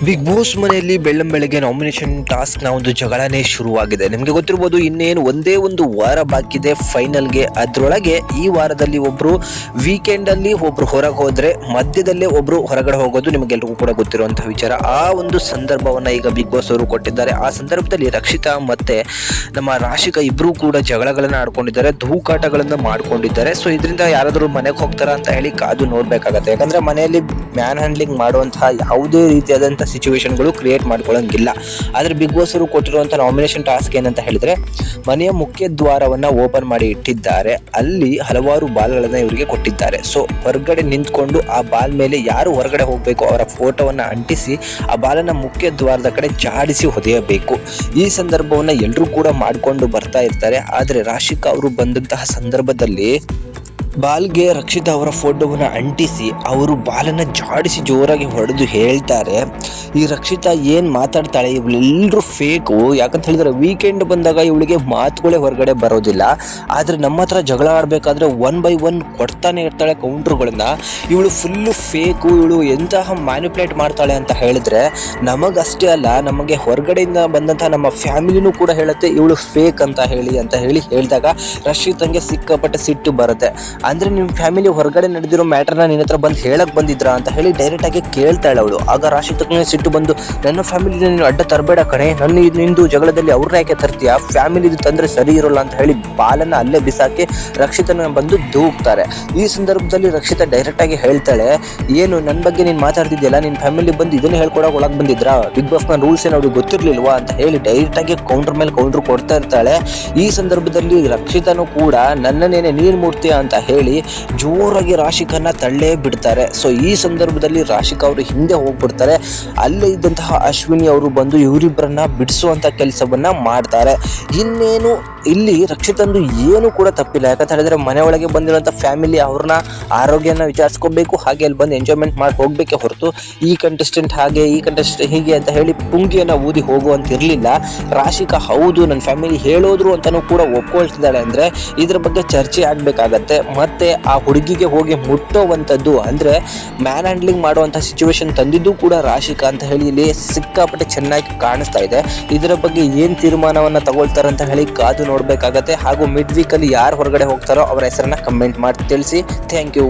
Big boss ಮನೆಯಲ್ಲಿ ಬೆಳ್ಳಂಬೆಳಗ್ಗೆ nomination task ನ ಒಂದು ಜಗಳನೇ ಶುರುವಾಗಿದೆ. ನಿಮಗೆ ಗೊತ್ತಿರಬಹುದು, ಇನ್ನೇನು ಒಂದೇ ಒಂದು ವಾರ ಬಾಕಿ ಇದೆ ಫೈನಲ್ಗೆ. ಅದರೊಳಗೆ ಈ ವಾರದಲ್ಲಿ ಒಬ್ರು ವೀಕೆಂಡ್ ಅಲ್ಲಿ ಒಬ್ರು ಹೊರಗೆ ಹೋದ್ರೆ ಮಧ್ಯದಲ್ಲೇ ಒಬ್ರು ಹೊರಗಡೆ ಹೋಗೋದು ನಿಮಗೆಲ್ಲರಿಗೂ ಕೂಡ ಗೊತ್ತಿರುವಂತಹ ವಿಚಾರ. ಆ ಒಂದು ಸಂದರ್ಭವನ್ನ ಈಗ ಬಿಗ್ ಬಾಸ್ ಅವರು ಕೊಟ್ಟಿದ್ದಾರೆ. ಆ ಸಂದರ್ಭದಲ್ಲಿ ರಕ್ಷಿತಾ ಮತ್ತೆ ನಮ್ಮ ರಾಶಿಕಾ ಇಬ್ರು ಕೂಡ ಜಗಳಗಳನ್ನ ಆಡ್ಕೊಂಡಿದ್ದಾರೆ, ಧೂಕಾಟಗಳನ್ನ ಮಾಡ್ಕೊಂಡಿದ್ದಾರೆ. ಸೊ ಇದರಿಂದ ಯಾರಾದ್ರೂ ಮನೆಗೆ ಹೋಗ್ತಾರ ಅಂತ ಹೇಳಿ ಕಾದು ನೋಡ್ಬೇಕಾಗತ್ತೆ. ಯಾಕಂದ್ರೆ ಮನೆಯಲ್ಲಿ ಮ್ಯಾನ್ ಹ್ಯಾಂಡ್ಲಿಂಗ್ ಮಾಡುವಂತಹ ಯಾವುದೇ ರೀತಿಯಾದಂತಹ ಸಿಚುವೇಶನ್ಗಳು ಕ್ರಿಯೇಟ್ ಮಾಡ್ಕೊಳ್ಳಂಗಿಲ್ಲ. ಆದ್ರೆ ಬಿಗ್ ಬಾಸ್ ಅವರು ಕೊಟ್ಟಿರುವಂತಹ ನಾಮಿನೇಷನ್ ಟಾಸ್ಕ್ ಏನಂತ ಹೇಳಿದ್ರೆ, ಮನೆಯ ಮುಖ್ಯ ದ್ವಾರವನ್ನ ಓಪನ್ ಮಾಡಿ ಇಟ್ಟಿದ್ದಾರೆ. ಅಲ್ಲಿ ಹಲವಾರು ಬಾಲ್ಗಳನ್ನ ಇವರಿಗೆ ಕೊಟ್ಟಿದ್ದಾರೆ. ಸೊ ಹೊರಗಡೆ ನಿಂತ್ಕೊಂಡು ಆ ಬಾಲ್ ಮೇಲೆ ಯಾರು ಹೊರಗಡೆ ಹೋಗ್ಬೇಕು ಅವರ ಫೋಟೋವನ್ನ ಅಂಟಿಸಿ ಆ ಬಾಲನ್ನ ಮುಖ್ಯ ದ್ವಾರದ ಕಡೆ ಜಾಡಿಸಿ ಹೊಡೆಯಬೇಕು. ಈ ಸಂದರ್ಭವನ್ನ ಎಲ್ಲರೂ ಕೂಡ ಮಾಡ್ಕೊಂಡು ಬರ್ತಾ ಇರ್ತಾರೆ. ಆದ್ರೆ ರಾಶಿಕಾ ಅವರು ಬಂದಂತಹ ಸಂದರ್ಭದಲ್ಲಿ ಬಾಲ್ಗೆ ರಕ್ಷಿತಾ ಅವರ ಫೋಟೋವನ್ನ ಅಂಟಿಸಿ ಅವರು ಬಾಲನ್ನ ಜಾಡಿಸಿ ಜೋರಾಗಿ ಹೊಡೆದು ಹೇಳ್ತಾರೆ, ಈ ರಕ್ಷಿತಾ ಏನ್ ಮಾತಾಡ್ತಾಳೆ, ಇವಳೆಲ್ಲರೂ ಫೇಕು. ಯಾಕಂತ ಹೇಳಿದ್ರೆ ವೀಕೆಂಡ್ ಬಂದಾಗ ಇವಳಿಗೆ ಮಾತುಗಳೇ ಹೊರಗಡೆ ಬರೋದಿಲ್ಲ. ಆದ್ರೆ ನಮ್ಮ ಹತ್ರ ಜಗಳ ಆಡ್ಬೇಕಾದ್ರೆ 1 by 1 ಕೊಡ್ತಾನೆ ಇರ್ತಾಳೆ ಕೌಂಟರ್ಗಳನ್ನ. ಇವಳು ಫುಲ್ಲು ಫೇಕು, ಇವಳು ಎಂತಹ ಮ್ಯಾನಿಪುಲೇಟ್ ಮಾಡ್ತಾಳೆ ಅಂತ ಹೇಳಿದ್ರೆ ನಮಗಷ್ಟೇ ಅಲ್ಲ, ನಮಗೆ ಹೊರಗಡೆಯಿಂದ ಬಂದಂತಹ ನಮ್ಮ ಫ್ಯಾಮಿಲಿನೂ ಕೂಡ ಹೇಳುತ್ತೆ ಇವಳು ಫೇಕ್ ಅಂತ ಹೇಳಿ ಹೇಳಿದಾಗ ರಕ್ಷಿತಂಗೆ ಸಿಕ್ಕಾಪಟ್ಟೆ ಸಿಟ್ಟು ಬರುತ್ತೆ. ಅಂದ್ರೆ ನಿಮ್ ಫ್ಯಾಮಿಲಿ ಹೊರಗಡೆ ನಡೆದಿರೋ ಮ್ಯಾಟರ್ನ ನಿನ್ನ ಹತ್ರ ಬಂದು ಹೇಳಕ್ ಬಂದಿದ್ರಾ ಅಂತ ಹೇಳಿ ಡೈರೆಕ್ಟ್ ಆಗಿ ಕೇಳ್ತಾಳೆ ಅವಳು. ಆಗ ರಾಶಿತಕ್ಕೆ ಸಿಟ್ಟು ಬಂದು, ನನ್ನ ಫ್ಯಾಮಿಲಿ ನೀನು ಅಡ್ಡ ತರಬೇಡ ಕಣೆ, ನಿಂದು ಜಗಳದಲ್ಲಿ ಅವ್ರನ್ನ ಯಾಕೆ ತರ್ತೀಯ, ಫ್ಯಾಮಿಲಿ ತಂದ್ರೆ ಸರಿ ಇರೋಲ್ಲ ಅಂತ ಹೇಳಿ ಬಾಲನ್ನ ಅಲ್ಲೇ ಬಿಸಾಕಿ ರಕ್ಷಿತನ ಬಂದು ದೂಕ್ತಾರೆ. ಈ ಸಂದರ್ಭದಲ್ಲಿ ರಕ್ಷಿತಾ ಡೈರೆಕ್ಟ್ ಆಗಿ ಹೇಳ್ತಾಳೆ, ಏನು ನನ್ನ ಬಗ್ಗೆ ನೀನ್ ಮಾತಾಡ್ತಿದ್ಯಲ್ಲ, ನಿನ್ ಫ್ಯಾಮಿಲಿ ಬಂದು ಇದನ್ನ ಹೇಳ್ಕೊಡಕ್ ಒಳಗ್ ಬಂದಿದ್ರಾ, ಬಿಗ್ ಬಾಸ್ ನ ರೂಲ್ಸ್ ಏನು ಅವ್ರಿಗೆ ಗೊತ್ತಿರ್ಲಿಲ್ವಾ ಅಂತ ಹೇಳಿ ಡೈರೆಕ್ಟ್ ಆಗಿ ಕೌಂಟರ್ ಮೇಲೆ ಕೌಂಟರ್ ಕೊಡ್ತಾ ಇರ್ತಾಳೆ. ಈ ಸಂದರ್ಭದಲ್ಲಿ ರಕ್ಷಿತನು ಕೂಡ ನನ್ನನ್ನೇನೆ ನೀನ್ ಮೂಡ್ತೀಯ ಅಂತ ಹೇಳಿ ಜೋರಾಗಿ ರಾಶಿಕಾನ ತಳ್ಳೇ ಬಿಡ್ತಾರೆ. ಸೊ ಈ ಸಂದರ್ಭದಲ್ಲಿ ರಾಶಿಕಾ ಅವರು ಹಿಂದೆ ಹೋಗ್ಬಿಡ್ತಾರೆ. ಅಲ್ಲೇ ಇದ್ದಂತಹ ಅಶ್ವಿನಿ ಅವರು ಬಂದು ಇವರಿಬ್ಬರನ್ನ ಬಿಡಿಸುವಂತ ಕೆಲಸವನ್ನ ಮಾಡ್ತಾರೆ. ಇನ್ನೇನು ಇಲ್ಲಿ ರಕ್ಷಿತಂದು ಏನು ಕೂಡ ತಪ್ಪಿಲ್ಲ. ಯಾಕಂತ ಹೇಳಿದ್ರೆ ಮನೆ ಒಳಗೆ ಬಂದಿರುವಂತ ಫ್ಯಾಮಿಲಿ ಅವ್ರನ್ನ ಆರೋಗ್ಯನ ವಿಚಾರಿಸ್ಕೋಬೇಕು, ಹಾಗೆ ಅಲ್ಲಿ ಬಂದು ಎಂಜಾಯ್ಮೆಂಟ್ ಮಾಡಿ ಹೋಗ್ಬೇಕೆ ಹೊರತು ಈ ಕಂಟೆಸ್ಟೆಂಟ್ ಹಾಗೆ ಈ ಕಂಟೆಸ್ಟೆಂಟ್ ಹೀಗೆ ಅಂತ ಹೇಳಿ ಪುಂಗಿಯನ್ನ ಊದಿ ಹೋಗುವಂತ ಇರ್ಲಿಲ್ಲ. ರಾಶಿಕಾ ಹೌದು ನನ್ನ ಫ್ಯಾಮಿಲಿ ಹೇಳೋದ್ರು ಅಂತಾನೂ ಕೂಡ ಒಪ್ಕೊಳ್ತಿದ್ದಾಳೆ. ಅಂದ್ರೆ ಇದ್ರ ಬಗ್ಗೆ ಚರ್ಚೆ ಆಗ್ಬೇಕಾಗತ್ತೆ. ಮತ್ತೆ ಆ ಹುಡುಗಿಗೆ ಹೋಗಿ ಮುಟ್ಟೋವಂಥದ್ದು ಅಂದ್ರೆ ಮ್ಯಾನ್ ಹ್ಯಾಂಡ್ಲಿಂಗ್ ಮಾಡುವಂತಹ ಸಿಚುವೇಶನ್ ತಂದಿದ್ದು ಕೂಡ ರಾಶಿಕಾ ಅಂತ ಹೇಳಿ ಇಲ್ಲಿ ಸಿಕ್ಕಾಪಟ್ಟೆ ಚೆನ್ನಾಗಿ ಕಾಣಿಸ್ತಾ ಇದೆ. ಇದರ ಬಗ್ಗೆ ಏನ್ ತೀರ್ಮಾನವನ್ನ ತಗೊಳ್ತಾರೆ ಅಂತ ಹೇಳಿ ಕಾದು ನೋಡ್ಬೇಕಾಗತ್ತೆ. ಹಾಗೂ ಮಿಡ್ ವೀಕ್ ಅಲ್ಲಿ ಯಾರು ಹೊರಗಡೆ ಹೋಗ್ತಾರೋ ಅವರ ಹೆಸರನ್ನ ಕಮೆಂಟ್ ಮಾಡಿ ತಿಳಿಸಿ. Thank you.